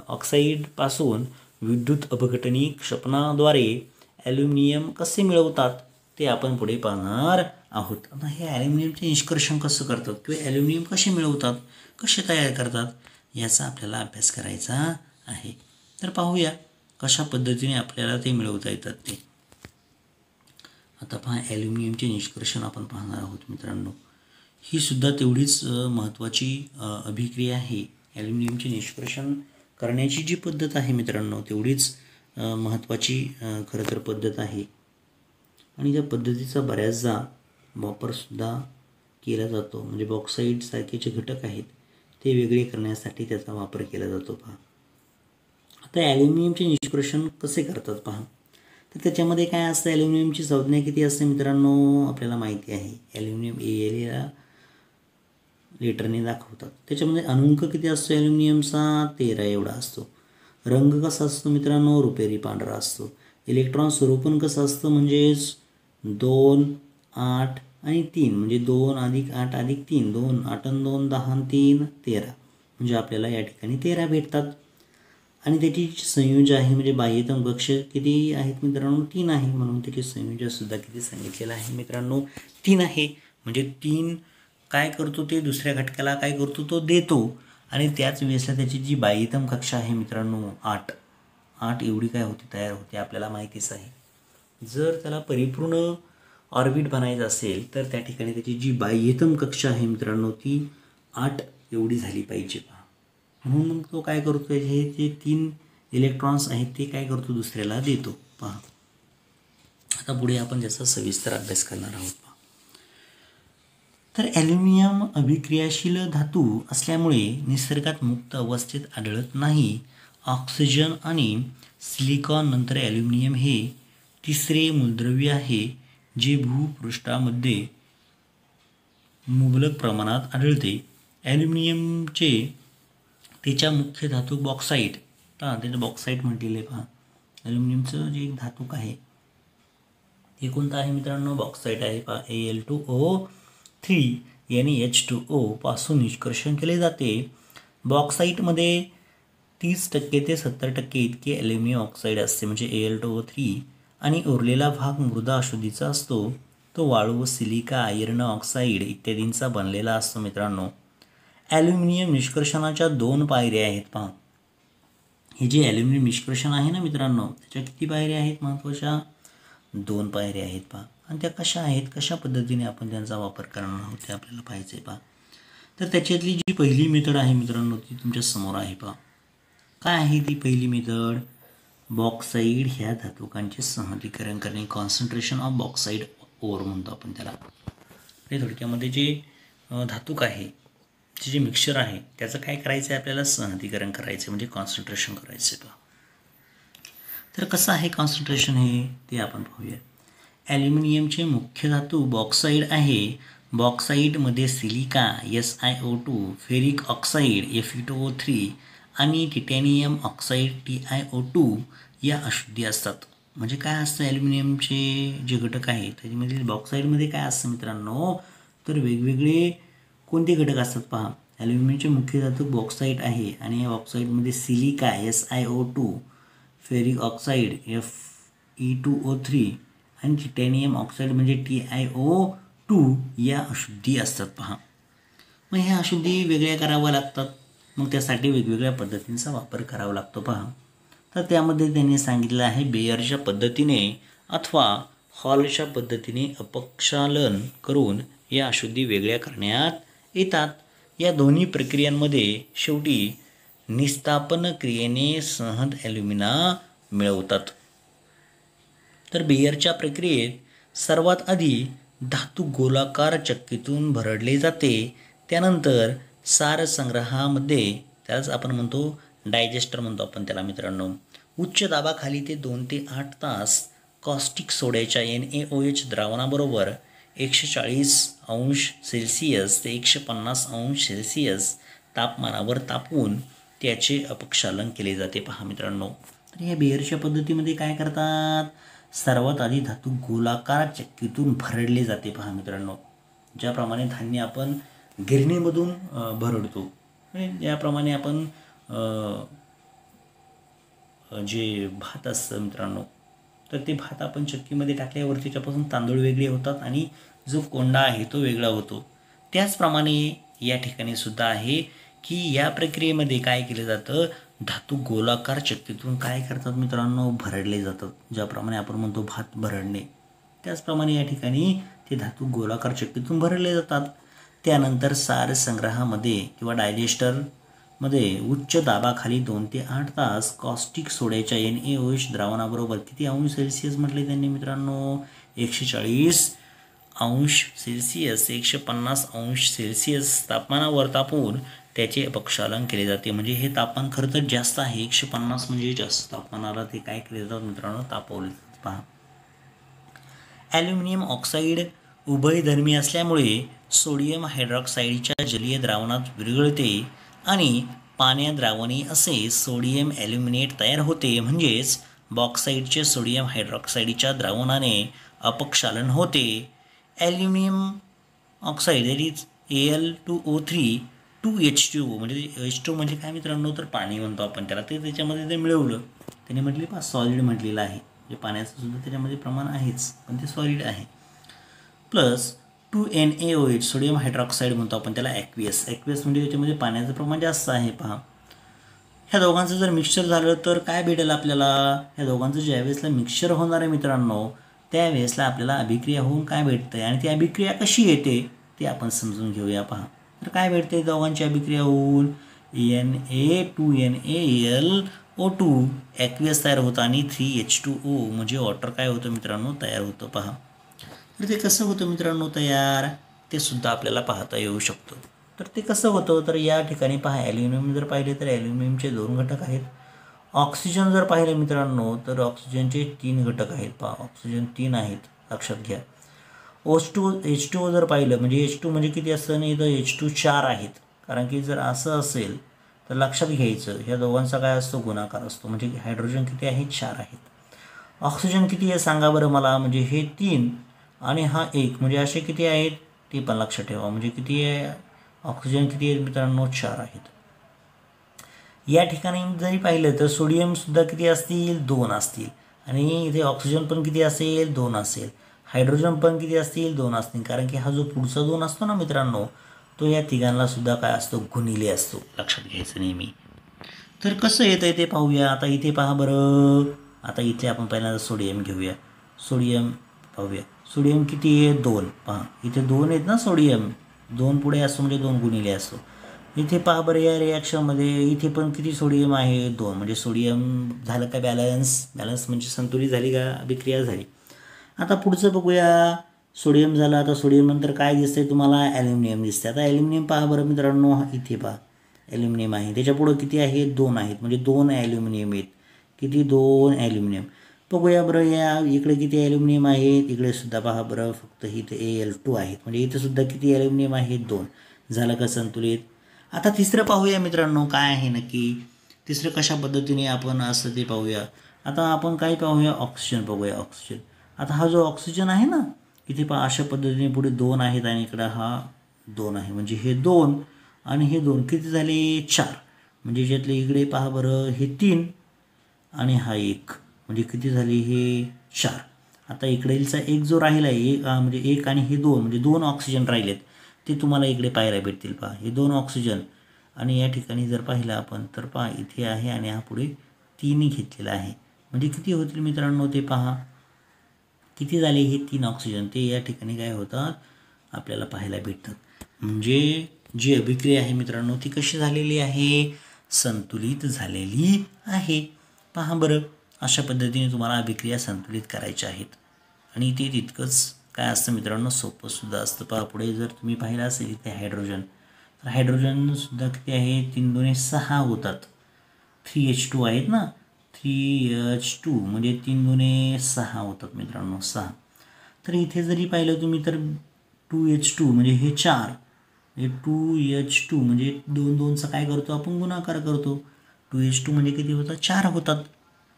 ऑक्साईडपासून विद्युत अपघटनी क्षपनाद्वारे ॲल्युमिनियम कसे मिळवतात ते आपण पुढे पाहणार आहोत. आता हे ॲल्युमिनियमचे निष्कर्षण कसं करतात किंवा ॲल्युमिनियम कसे मिळवतात कसे तयार करतात याचा आपल्याला अभ्यास करायचा आहे. तर पाहूया कशा पद्धतीने आपल्याला ते मिळवता येतात ते. आता पहा ॲल्युमिनियमचे निष्कर्षण आपण पाहणार आहोत मित्रांनो. ही सुद्धा तेवढीच महत्त्वाची अभिक्रिया आहे. ॲल्युमिनियमचे निष्कर्षण करण्याची जी पद्धत आहे मित्रांनो तेवढीच महत्त्वाची खरं तर पद्धत आहे आणि त्या पद्धतीचा बऱ्याचदा वापरसुद्धा केला जातो. म्हणजे बॉक्साईडसारखे जे घटक आहेत ते वेगळे करण्यासाठी त्याचा वापर केला जातो. पहा आता ॲल्युमिनियमचे निष्कर्षण कसे करतात पहा. तर त्याच्यामध्ये काय असतं, ॲल्युमिनियमची संज्ञा किती असते मित्रांनो आपल्याला माहिती आहे. ॲल्युमिनियम Al या लेटरने दाखवतात. त्याच्यामध्ये अणुंक किती असतो ॲल्युमिनियमचा 13 एवढा असतो. रंग कसा असतो मित्रांनो रुपेरी पांढरा असतो. इलेक्ट्रॉन स्वरूपण कसं असतं म्हणजेच 2, 8 आणि 3 म्हणजे 2 + 8 + 3 2 8 आणि 2 10 आणि 3 13 म्हणजे आपल्याला या ठिकाणी 13 भेटतात. आणि त्याची संयोज आहे म्हणजे बाह्यतम कक्ष किती आहेत मित्रांनो 3 आहे. म्हणून त्याची संयोजसुद्धा किती सांगितलेलं आहे मित्रांनो 3 आहे. म्हणजे 3 काय करतो ते दुसऱ्या घटकाला काय करतो तो देतो आणि त्याच वेळेसला त्याची जी बाह्यतम कक्षा आहे मित्रांनो 8 एवढी काय होते तयार होते आपल्याला माहितीच आहे. जर त्याला परिपूर्ण ऑर्बिट बनायचं असेल तर त्या ठिकाणी त्याची जी बाह्यतम कक्षा आहे मित्रांनो ती 8 एवढी झाली पाहिजे. म्हणून मग तो काय करतो हे जे 3 इलेक्ट्रॉन्स आहेत ते काय करतो दुसऱ्याला देतो. पहा आता पुढे आपण त्याचा सविस्तर अभ्यास करणार आहोत. तर ॲल्युमिनियम अभिक्रियाशील धातू असल्यामुळे निसर्गात मुक्त अवस्थेत आढळत नाही. ऑक्सिजन आणि सिलिकॉन नंतर ॲल्युमिनियम हे तिसरे मूलद्रव्य आहे जे भूपृष्ठामध्ये मुबलक प्रमाणात आढळते. ॲल्युमिनियमचे त्याच्या मुख्य धातू बॉक्साईट त्याचं बॉक्साईट म्हटलेलं आहे. पहा ॲल्युमिनियमचं जे एक धातूक आहे ते कोणतं आहे मित्रांनो बॉक्साईट आहे. पहा Al2O3 NaH2O पासून निष्कर्षण केले जाते. बॉक्साईटमध्ये 30% ते 70% इतके ॲल्युमिनियम ऑक्साईड असते म्हणजे Al2O3 आणि उरलेला भाग मृदा अशुद्धीचा असतो. तो वाळू, सिलिका, आयर्न ऑक्साईड इत्यादींचा बनलेला असतो मित्रांनो. ॲल्युमिनियम निष्कर्षणाच्या 2 पायऱ्या आहेत. पहा हे जे ॲल्युमिनियम निष्कर्षण आहे ना मित्रांनो त्याच्या किती पायऱ्या आहेत महत्त्वाच्या 2 पायऱ्या आहेत. पहा आणि त्या कशा आहेत कशा पद्धतीने आपण त्यांचा वापर करणार आहोत ते आपल्याला पाहायचं आहे. पहा तर त्याच्यातली जी पहिली मेथड आहे मित्रांनो ती तुमच्या समोर आहे. पहा काय आहे ती पहिली मेथड बॉक्साईड ह्या धातुकांचे सहलीकरण करणे. कॉन्सन्ट्रेशन ऑफ बॉक्साईड ओर म्हणतो आपण त्याला. हे थोडक्यामध्ये जे धातुक आहे जे मिक्सचर आहे त्याचं काय करायचं आहे आपल्याला सहलीकरण करायचं म्हणजे कॉन्सन्ट्रेशन करायचं आहे. तर कसं आहे कॉन्सन्ट्रेशन हे ते आपण पाहूया. ॲल्युमिनियमचे मुख्य धातू बॉक्साईड आहे. बॉक्साईडमध्ये silica SiO2, ferric oxide Fe2O3 आणि टिटॅनियम ऑक्साईड TiO2 या अशुद्धी असतात. म्हणजे काय असतं ॲल्युमिनियमचे जे घटक आहेत त्याच्यामध्ये बॉक्साईडमध्ये काय असतं मित्रांनो तर वेगवेगळे कोणते घटक असतात. पहा ॲल्युमिनियमचे मुख्य धातू बॉक्साईड आहे आणि या बॉक्साईडमध्ये silica SiO2, ferric oxide Fe2O3 आणि टिटॅनियम ऑक्साईड म्हणजे TiO2 या अशुद्धी असतात. पहा मग ह्या अशुद्धी वेगळ्या कराव्या लागतात. मग त्यासाठी वेगवेगळ्या पद्धतींचा वापर करावा लागतो. पहा तर त्यामध्ये त्यांनी सांगितलं आहे बेयरच्या पद्धतीने अथवा हॉलच्या पद्धतीने अपक्षालन करून या अशुद्धी वेगळ्या करण्यात येतात. या दोन्ही प्रक्रियांमध्ये शेवटी निस्तापन क्रियेने सहज ॲल्युमिना मिळवतात. तर बेयरच्या प्रक्रियेत सर्वात आधी धातू गोलाकार चक्कीतून भरडले जाते. त्यानंतर सारसंग्रहामध्ये त्याच आपण म्हणतो डायजेस्टर म्हणतो आपण त्याला मित्रांनो. उच्च दाबाखाली ते 2 ते 8 तास कॉस्टिक सोड्याच्या NaOH द्रावणाबरोबर 140°C ते 150°C तापमानावर तापवून त्याचे अपक्षालन केले जाते. पहा मित्रांनो तर या बेयरच्या पद्धतीमध्ये काय करतात सर्वात आधी धातू गोलाकार चक्कीतून भरडले जाते. पहा मित्रांनो ज्याप्रमाणे धान्य आपण गिरणीमधून भरडतो ज्याप्रमाणे आपण जे भात असतं मित्रांनो तर ते भात आपण चक्कीमध्ये टाकल्यावर त्याच्यापासून तांदूळ वेगळे होतात आणि जो कोंडा आहे तो वेगळा होतो. त्याचप्रमाणे या ठिकाणी सुद्धा आहे की या प्रक्रियेमध्ये काय केलं जातं धातू गोलाकार चक्कीतून काय करतात मित्रांनो भरडले जातात. ज्याप्रमाणे आपण म्हणतो भात भरडणे त्याचप्रमाणे या ठिकाणी ते धातू गोलाकार चक्कीतून भरले जातात. त्यानंतर सार संग्रहामध्ये किंवा डायजेस्टरमध्ये उच्च दाबाखाली 2 ते 8 तास कॉस्टिक सोड्याच्या NaOH द्रावणाबरोबर किती अंश सेल्सिअस म्हटले त्यांनी मित्रांनो? 140 अंश सेल्सिअस 150 अंश सेल्सिअस तापमानावर तापवून त्याचे अपक्षालन केले जाते. म्हणजे हे तापमान खरं तर जास्त आहे, 150 म्हणजे जास्त तापमानाला ते काय केले जातात मित्रांनो? तापवले जातात. पहा, ॲल्युमिनियम ऑक्साईड उभयधर्मी असल्यामुळे सोडियम हायड्रॉक्साईडच्या जलीय द्रावणात विरघळते आणि पाण्याद्रावणी असे सोडियम ॲल्युमिनेट तयार होते. म्हणजेच बॉक्साईडचे सोडियम हायड्रॉक्साईडच्या द्रावणाने अपक्षालन होते. Aluminium oxide that is Al2O3 2H2O म्हणजे H2 म्हणजे काय मित्रांनो? तर पाणी म्हणतो आपण त्याला. ते त्याच्यामध्ये ते मिळवलं, त्याने म्हटले पहा सॉलिड म्हटलेलं आहे. म्हणजे पाण्याचं सुद्धा त्याच्यामध्ये प्रमाण आहेच, पण ते सॉलिड आहे. प्लस 2NaOH सोडियम हायड्रॉक्साईड म्हणतो आपण त्याला ॲक्वियस. ॲक्वियस म्हणजे त्याच्यामध्ये पाण्याचं प्रमाण जास्त आहे. पहा, ह्या दोघांचं जर मिक्सचर झालं तर काय भेटेल आपल्याला? ह्या दोघांचं ज्यावेळेसला मिक्सचर होणार आहे मित्रांनो, त्यावेळेसला आपल्याला अभिक्रिया होऊन काय भेटतं आहे आणि ती अभिक्रिया कशी येते ते आपण समजून घेऊया. पहा, तर काय भेटते दोघांची अभिक्रिया होऊन? Na2NaAlO2 ॲक्वियस तयार होतं आणि 3H2O म्हणजे वॉटर काय होतं मित्रांनो? तयार होतं. पहा, तर ते कसं होतं मित्रांनो तयार? ते सुद्धा आपल्याला पाहता येऊ शकतं. तर ते कसं होतं? तर या ठिकाणी पहा, ॲल्युमिनियम जर पाहिले तर ॲल्युमिनियमचे 2 घटक आहेत. ऑक्सिजन जर पाहिलं मित्रांनो तर ऑक्सिजनचे 3 घटक आहेत. पहा, ऑक्सिजन 3 आहेत, लक्षात घ्या. H2O जर पाहिलं म्हणजे H2 म्हणजे किती असतं नाही तर H2 4 आहेत. कारण की जर असं असेल तर लक्षात घ्यायचं ह्या दोघांचा काय असतो? गुणाकार असतो. म्हणजे हायड्रोजन किती आहेत? 4 आहेत. ऑक्सिजन किती आहे सांगा बरं मला? म्हणजे हे 3 आणि हा 1 म्हणजे असे किती आहेत ते पण लक्षात ठेवा. म्हणजे किती आहे ऑक्सिजन? किती आहेत मित्रांनो? 4 आहेत. या ठिकाणी जरी पाहिलं तर सोडियमसुद्धा किती असतील? 2 असतील. आणि इथे ऑक्सिजन पण किती असेल? 2 असेल. हायड्रोजन पण किती असतील? 2 असतील. कारण की हा जो पुढचा 2 असतो ना मित्रांनो, तो या तिघांना सुद्धा काय असतो? गुणिले असतो. लक्षात घ्यायचं नेहमी. तर कसं येतं आहे ते पाहूया. आता इथे पहा बरं, आता इथे आपण पहिल्यांदा सोडियम घेऊया. सोडियम पाहूया. सोडियम किती आहे? 2. पहा, इथे 2 आहेत ना सोडियम, 2 पुढे असतो म्हणजे 2 गुणिले असतो. इथे पहा बरं या रिॲक्शनमध्ये इथे पण किती सोडियम आहे? 2. म्हणजे सोडियम झालं का बॅलन्स? बॅलन्स म्हणजे संतुलित झाली का? अभिक्रिया झाली. आता पुढचं बघूया. सोडियम झालं. आता सोडियम नंतर काय दिसतंय तुम्हाला? ॲल्युमिनियम दिसते. आता ॲल्युमिनियम पहा बरं मित्रांनो, इथे पहा ॲल्युमिनियम आहे. त्याच्या पुढं किती आहे? 2 आहेत. म्हणजे 2 ॲल्युमिनियम आहेत. किती? 2 ॲल्युमिनियम. बघूया बरं या इकडे किती ॲल्युमिनियम आहेत? इकडे सुद्धा पहा बरं, फक्त इथे Al2 आहेत. म्हणजे इथे सुद्धा किती ॲल्युमिनियम आहेत? 2. झालं का संतुलित? आता तिसरं पाहूया मित्रांनो काय आहे नक्की. तिसरं कशा पद्धतीने आपण असं ते पाहूया. आता आपण काय पाहूया? ऑक्सिजन बघूया. ऑक्सिजन. आता हा जो ऑक्सिजन आहे ना, इथे पहा अशा पद्धतीने पुढे 2 आहेत आणि इकडं हा 2 आहे. म्हणजे हे 2 आणि हे 2 किती झाले? 4. म्हणजे ज्यातले इकडे पहा बरं हे 3 आणि हा 1 म्हणजे किती झाले? हे 4. आता इकडेचा एक जो राहिला आहे म्हणजे 1 आणि हे 2 म्हणजे 2 ऑक्सिजन राहिलेत, ते तुम्हाला इकडे पाहायला भेटतील. पहा हे 2 ऑक्सिजन आणि या ठिकाणी जर पाहिलं आपण तर पहा इथे आहे आणि हा पुढे 3 घेतलेला आहे. म्हणजे किती होतील मित्रांनो ते पहा किती झाले? हे 3 ऑक्सिजन ते या ठिकाणी काय होतात आपल्याला पाहायला भेटतात. म्हणजे जी अभिक्रिया आहे मित्रांनो ती कशी झालेली आहे? संतुलित झालेली आहे. पहा बरं, अशा पद्धतीने तुम्हाला अभिक्रिया संतुलित करायच्या आहेत आणि ते तितकंच काय असतं मित्रांनो सोपंसुद्धा असतं. पहा पुढे जर तुम्ही पाहिलं असेल इथे हायड्रोजन, तर हायड्रोजनसुद्धा किती आहे? 3 2 6 होतात. 3H2 आहेत ना, 3H2 म्हणजे 3 2 6 होतात मित्रांनो, 6. तर इथे जरी पाहिलं तुम्ही तर 2H2 म्हणजे हे 4 म्हणजे 2H2 म्हणजे 2 2चा काय करतो आपण? गुणाकार करतो. 2H2 म्हणजे किती होतात? 4 होतात.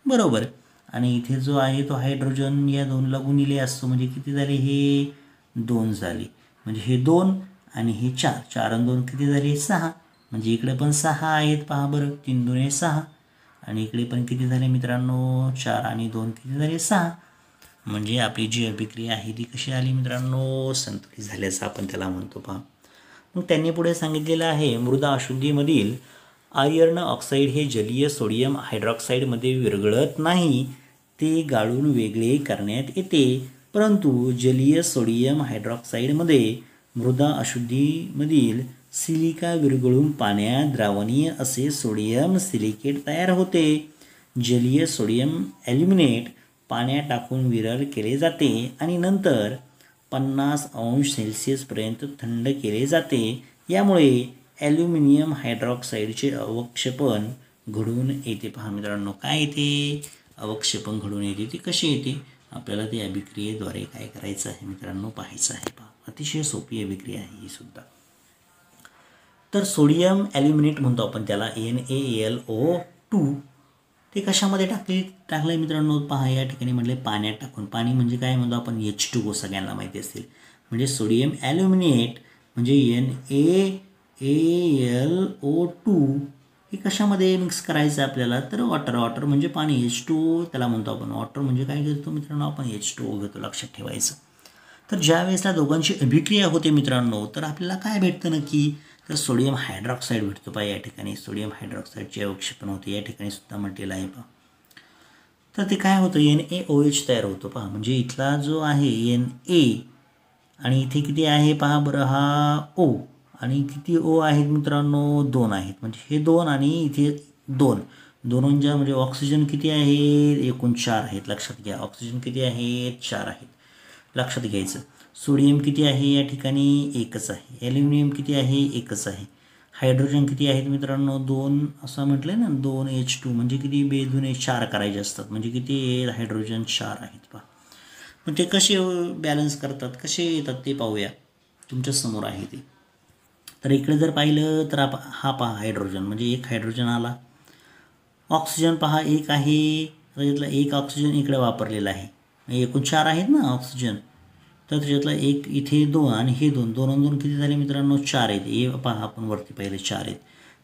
बरोबर. आणि इथे जो आहे तो हायड्रोजन या 2ला गुणिले असतो म्हणजे किती झाले? हे 2 झाले. म्हणजे हे 2 आणि हे 4. 4 आणि 2 किती झाले? 6. म्हणजे इकडे पण 6 आहेत. पहा बरं, 3 2 6 आणि इकडे पण किती झाले मित्रांनो? 4 आणि 2 किती झाले? 6. म्हणजे आपली जी अभिक्रिया आहे ती कशी आली मित्रांनो? संतुलित झाल्याचं आपण त्याला म्हणतो. पहा मग त्यांनी पुढे सांगितलेलं आहे मृदा अशुद्धीमधील आयर्न ऑक्साईड हे जलीय सोडियम हायड्रॉक्साईडमध्ये विरघळत नाही, ते गाळून वेगळे करण्यात येते. परंतु जलीय सोडियम हायड्रॉक्साईडमध्ये मृदा अशुद्धीमधील सिलिका विरघळून पाण्यात द्रावणीय असे सोडियम सिलिकेट तयार होते. जलीय सोडियम ॲल्युमिनेट पाण्यात टाकून विरल केले जाते आणि नंतर 50°C थंड केले जाते. यामुळे ॲल्युमिनियम हायड्रॉक्साईडचे अवक्षेपण घडून येते. पहा मित्रांनो, काय येते? अवक्षेपण घडून येते. ते कसे येते? आपल्याला ते अभिक्रियेद्वारे काय करायचं आहे मित्रांनो, पाहायचं आहे. पहा, अतिशय सोपी अभिक्रिया आहे ही सुद्धा. तर सोडियम ॲल्युमिनेट म्हणतो आपण त्याला, NaLO2. ते कशामध्ये टाकले मित्रांनो? पहा, या ठिकाणी म्हटले पाण्यात टाकून. पाणी म्हणजे काय म्हणतो आपण? H2O, सगळ्यांना माहिती असतील. म्हणजे सोडियम ॲल्युमिनेट म्हणजे NaLO2 हे कशामध्ये मिक्स करायचं आपल्याला? तर वॉटर म्हणजे पाणी, H2O त्याला म्हणतो आपण. वॉटर म्हणजे काय करतो मित्रांनो? आपण H2O घेतो, लक्षात ठेवायचं. तर ज्या वेळेसला दोघांची अभिक्रिया होते मित्रांनो, तर आपल्याला काय भेटतं नक्की? तर सोडियम हायड्रॉक्साईड भेटतो. पहा, या ठिकाणी सोडियम हायड्रॉक्साईडचे अवक्षेपण होते. या ठिकाणी सुद्धा म्हटलेलं आहे. पहा, तर ते काय होतं? NaOH तयार होतो. पहा, म्हणजे इथला जो आहे Na आणि इथे किती आहे पहा बरं, हा O. आणि किती O आहेत मित्रांनो? 2 आहेत. म्हणजे हे 2 आणि इथे 2. दोनोंच्या म्हणजे ऑक्सिजन किती आहे? एकूण 4 आहेत. लक्षात घ्या, ऑक्सिजन किती आहेत? 4 आहेत. लक्षात घ्यायचं. सोडियम किती आहे? या ठिकाणी एकच आहे. ॲल्युमिनियम किती आहे? एकच आहे. हायड्रोजन किती आहेत मित्रांनो? 2 असं म्हटलं ना, 2H2 म्हणजे किती? बेधून 4 करायचे असतात. म्हणजे किती? हायड्रोजन 4 आहेत. पहा, मग ते कसे बॅलन्स करतात, कसे येतात ते पाहूया. तुमच्या समोर आहे ते. तर इकडे जर पाहिलं तर हा पहा हायड्रोजन, म्हणजे एक हायड्रोजन आला. ऑक्सिजन पहा एक आहे, त्याच्यातला एक ऑक्सिजन इकडे वापरलेला आहे. एकूण 4 आहेत ना ऑक्सिजन. तर त्याच्यातला एक इथे 2 आणि हे 2, 2 आणि 2 किती झाले मित्रांनो? 4 आहेत. हे पहा, आपण वरती पाहिले 4 आहेत.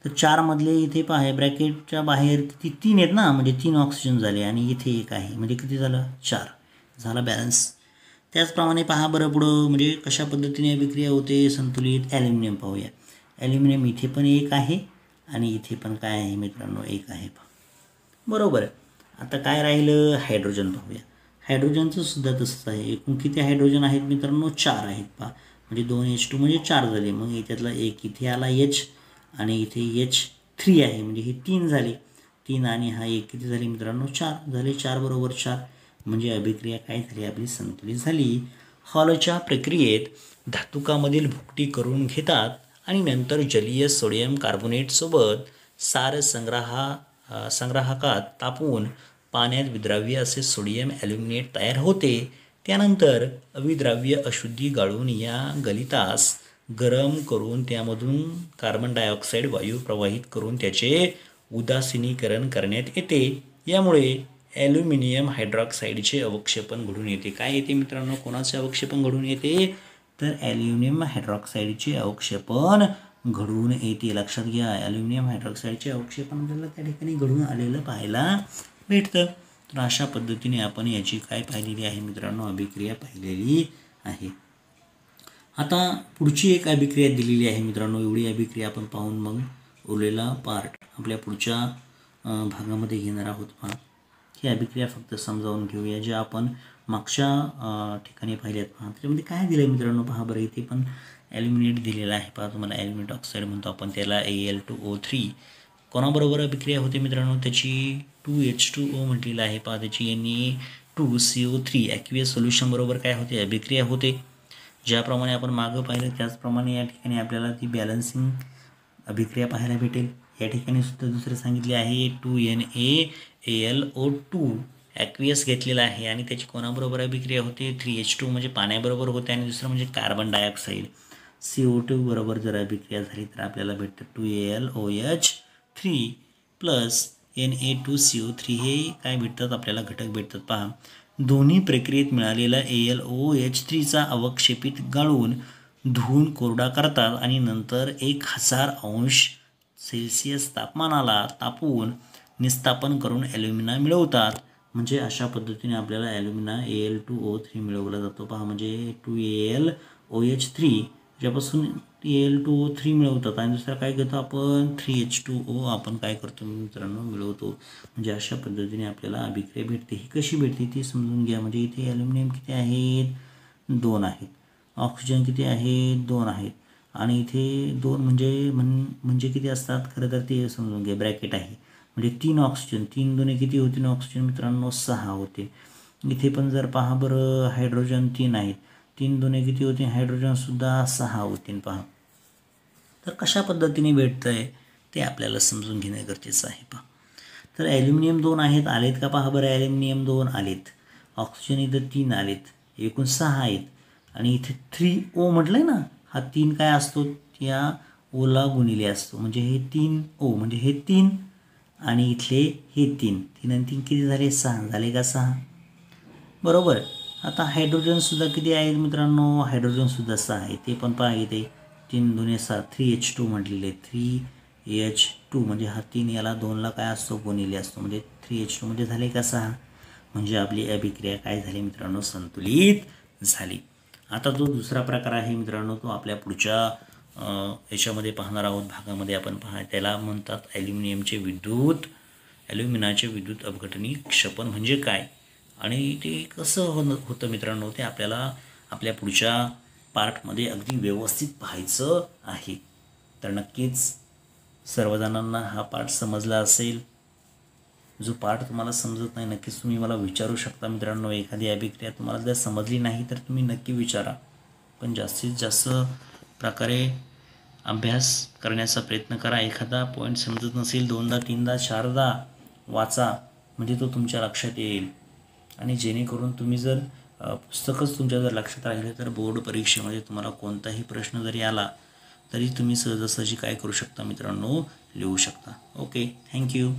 तर 4 मधले इथे पहा ब्रॅकेटच्या बाहेर किती? 3 आहेत ना, म्हणजे 3 ऑक्सिजन झाले आणि इथे एक आहे, म्हणजे किती झालं? 4 झाला बॅलन्स. त्याचप्रमाणे पहा बरं पुढं, म्हणजे कशा पद्धतीने अभिक्रिया होते संतुलित. ॲल्युमिनियम पाहूया. ॲल्युमिनियम इथे पण एक आहे आणि इथे पण काय आहे मित्रांनो? एक आहे. बरोबर. आता काय राहिलं? हायड्रोजन पाहूया. हायड्रोजनचं सुद्धा तसंच आहे. एकूण किती हायड्रोजन आहेत मित्रांनो? 4 आहेत. पहा, म्हणजे 2H2 म्हणजे 4 झाले. मग याच्यातला एक इथे आला H आणि इथे H3 आहे, म्हणजे हे 3 झाले. 3 आणि हा एक किती झाले मित्रांनो? 4 झाले. 4 बरोबर 4 म्हणजे अभिक्रिया काय झाली? आपली संतुलित झाली. हॉलच्या प्रक्रियेत धातुकामधील भुकटी करून घेतात आणि नंतर जलीय सोडियम कार्बोनेटसोबत सार संग्राहकात तापवून पाण्यात विद्राव्य असे सोडियम ॲल्युमिनेट तयार होते. त्यानंतर अविद्राव्य अशुद्धी गाळून या गलितास गरम करून त्यामधून कार्बन डायऑक्साईड वायू प्रवाहित करून त्याचे उदासीनीकरण करण्यात येते. यामुळे ॲल्युमिनियम हायड्रॉक्साईडचे अवक्षेपण घडून येते. काय येते मित्रांनो? कोणाचे अवक्षेपण घडून येते? तर ॲल्युमिनियम हायड्रॉक्साईडचे अवक्षेपण घडून येते. लक्षात घ्या, ॲल्युमिनियम हायड्रॉक्साईडचे अवक्षेपण आपल्याला त्या ठिकाणी घडून आलेलं पाहायला भेटतं. तर अशा पद्धतीने आपण याची काय पाहिलेली आहे मित्रांनो? अभिक्रिया पाहिलेली आहे. आता पुढची एक अभिक्रिया दिलेली आहे मित्रांनो. एवढी अभिक्रिया आपण पाहून मग उरलेला पार्ट आपल्या पुढच्या भागामध्ये घेणार आहोत. पहा, ही अभिक्रिया फक्त समजावून घेऊया, जे आपण मागच्या ठिकाणी पाहिल्यात. पहा, त्याच्यामध्ये काय दिलं आहे मित्रांनो? पहा बरं, इथे पण ॲल्युमिनेट दिलेला आहे. पहा, तुम्हाला ॲल्युमिनेट ऑक्साईड म्हणतो आपण त्याला, Al2O3. कोणाबरोबर अभिक्रिया होते मित्रांनो? त्याची 2H2O म्हटलेलं आहे. पहा, त्याची Na2CO3 ॲक्वियस सोल्युशन बरोबर काय होते? अभिक्रिया होते. ज्याप्रमाणे आपण मागं पाहिलं त्याचप्रमाणे या ठिकाणी आपल्याला ती बॅलन्सिंग अभिक्रिया पाहायला भेटेल. या ठिकाणी सुद्धा दुसरे सांगितले आहे 2NaAlO2 ॲक्वियस घेतलेला आहे आणि त्याची कोणाबरोबर अभिक्रिया होते? 3H2 म्हणजे पाण्याबरोबर होते आणि दुसरं म्हणजे कार्बन डायऑक्साईड CO2 बरोबर जर अभिक्रिया झाली तर आपल्याला भेटतं 2AlOH3 प्लस Na2CO3 हे काय भेटतात? आपल्याला घटक भेटतात. पहा, दोन्ही प्रक्रियेत मिळालेला AlOH3चा अवक्षेपित गाळून धुवून कोरडा करतात आणि नंतर 1000°C तापमानाला तापवून निस्तापन करून ॲल्युमिना मिळवतात. म्हणजे अशा पद्धतीने आपल्याला ॲल्युमिना Al2O3 मिळवला जातो. पहा, म्हणजे 2AlOH3 ज्यापासून Al2O3 मिळवतात आणि दुसरा काय घेतो आपण 3H2O आपण काय करतो मित्रांनो मिळवतो. म्हणजे अशा पद्धतीने आपल्याला अभिक्रिया भेटते. ही कशी भेटते ती समजून घ्या. म्हणजे इथे ॲल्युमिनियम किती आहेत 2 आहेत, ऑक्सिजन किती आहेत 2 आहेत आणि इथे 2 म्हणजे किती असतात खरं तर ते समजून घ्या ब्रॅकेट आहे. म्हणजे 3 ऑक्सिजन 3 दुने किती होतील ऑक्सिजन मित्रांनो 6 होते. इथे पण जर पहा बरं हायड्रोजन 3 आहेत, 3 दुने किती होते हायड्रोजनसुद्धा 6 होतील पहा. तर कशा पद्धतीने भेटतं आहे ते आपल्याला समजून घेणं गरजेचं आहे पहा. तर ॲल्युमिनियम 2 आहेत आलेत का पहा बरं ॲल्युमिनियम 2 आलेत, ऑक्सिजन इथं 3 आलेत, एकूण 6 आहेत आणि इथे 3O म्हटलं आहे ना, हा 3 काय असतो या ओला गुणिले असतो. म्हणजे हे 3O म्हणजे हे 3 आणि इथले हे 3 3 आणि 3 किती झाले 6 झाले का 6 बरोबर. आता हायड्रोजनसुद्धा किती आहेत मित्रांनो हायड्रोजनसुद्धा 6 आहे. ते पण पहा इथे 3 दुने 6 3H2 म्हटलेले 3H2 म्हणजे हा 3 याला 2ला काय असतो गुणिले असतो. म्हणजे 3H2 म्हणजे झाले का 6 म्हणजे आपली अभिक्रिया काय झाली मित्रांनो संतुलित झाली. आता जो दुसरा प्रकार आहे मित्रांनो तो आपल्या पुढच्या याच्यामध्ये पाहणार आहोत भागामध्ये आपण त्याला म्हणतात ॲल्युमिनाचे विद्युत अपघटनी क्षपण म्हणजे काय आणि ते कसं होतं मित्रांनो ते आपल्याला आपल्या पुढच्या पार्टमध्ये अगदी व्यवस्थित पाहायचं आहे. तर नक्कीच सर्वजणांना हा पार्ट समजला असेल. जो पार्ट तुम्हाला समजत नाही नक्कीच तुम्ही मला विचारू शकता मित्रांनो. एखादी अभिक्रिया तुम्हाला जर समजली नाही तर तुम्ही नक्की विचारा. पण जास्तीत जास्त प्रकारे अभ्यास करण्याचा प्रयत्न करा. एखादा पॉईंट समजत नसेल 2दा 3दा 4दा वाचा म्हणजे तो तुमच्या लक्षात येईल. आणि जेणेकरून तुम्ही जर पुस्तकच तुमच्या जर लक्षात राहिले तर बोर्ड परीक्षेमध्ये तुम्हाला कोणताही प्रश्न जरी आला तरी तुम्ही सहजासहजी काय करू शकता मित्रांनो लिहू शकता. Okay thank you.